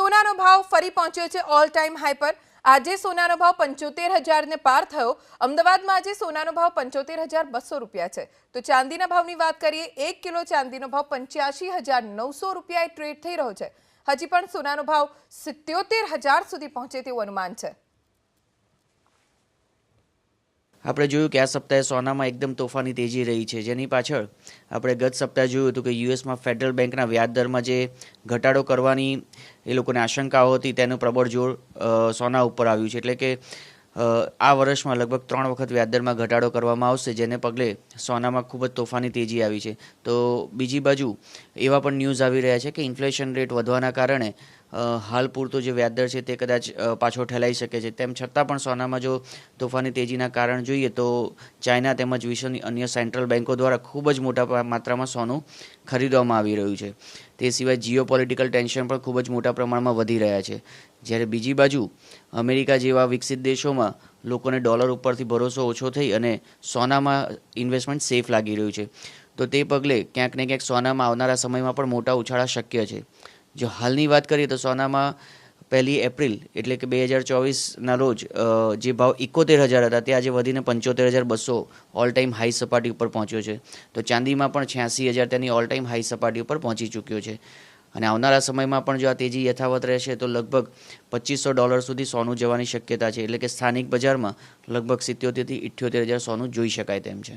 સોનાનો ભાવ ફરી પહોંચ્યો છે ઓલ ટાઈમ હાઈ પર। આજે સોનાનો ભાવ 75,000 ને પાર થયો। અમદાવાદમાં આજે સોનાનો ભાવ 75,200 રૂપિયા છે। તો ચાંદીના ભાવની વાત કરીએ, 1 કિલો ચાંદીનો ભાવ 85,900 રૂપિયાએ ટ્રેડ થઈ રહ્યો છે। હજી પણ સોનાનો ભાવ 77,000 સુધી પહોંચે તેવું અનુમાન છે। આપણે જોયું કે આ સપ્તાહે સોનામાં એકદમ તોફાની તેજી રહી છે, જેની પાછળ આપણે ગત સપ્તાહે જોયું હતું કે યુએસમાં ફેડરલ બેંકના વ્યાજદરમાં જે ઘટાડો કરવાની એ લોકોને આશંકાઓ હતી તેનું પ્રબળ જોર સોના ઉપર આવ્યું છે। એટલે કે આ વર્ષમાં લગભગ 3 વખત વ્યાજદરમાં ઘટાડો કરવામાં આવશે, જેને પગલે સોનામાં ખૂબ જ તોફાની તેજી આવી છે। તો બીજી બાજુ એવા પણ ન્યૂઝ આવી રહ્યા છે કે ઇન્ફ્લેશન રેટ વધવાના કારણે હાલ પૂરતો જે વ્યાજદર છે તે કદાચ પાછો ઠેલાઈ શકે છે। તેમ છતાં પણ સોનામાં જો તોફાની તેજીના કારણ જોઈએ તો ચાઇના તેમજ વિશ્વની અન્ય સેન્ટ્રલ બેન્કો દ્વારા ખૂબ જ મોટા માત્રામાં સોનું ખરીદવામાં આવી રહ્યું છે। તે સિવાય જીઓપોલિટિકલ ટેન્શન પણ ખૂબ જ મોટા પ્રમાણમાં વધી રહ્યા છે। જ્યારે બીજી બાજુ અમેરિકા જેવા વિકસિત દેશોમાં લોકોને ડોલર ઉપરથી ભરોસો ઓછો થઈ અને સોનામાં ઇન્વેસ્ટમેન્ટ સેફ લાગી રહ્યું છે। તો તે પગલે ક્યાંક ને ક્યાંક સોનામાં આવનારા સમયમાં પણ મોટા ઉછાળા શક્ય છે। જો હાલની વાત કરીએ તો સોનામાં 1 એપ્રિલ એટલે કે 2024ના રોજ જે ભાવ 71,000 હતા તે આજે વધીને 75,200 ઓલ ટાઈમ હાઈ સપાટી ઉપર પહોંચ્યો છે। તો ચાંદીમાં પણ 86,000 તેની ઓલ ટાઈમ હાઈ સપાટી ઉપર પહોંચી ચૂક્યો છે। અને આવનારા સમયમાં પણ જો આ તેજી યથાવત રહેશે તો લગભગ $2,500 સુધી સોનું જવાની શક્યતા છે। એટલે કે સ્થાનિક બજારમાં લગભગ 77,000 થી 78,000 સોનું જોઈ શકાય તેમ છે।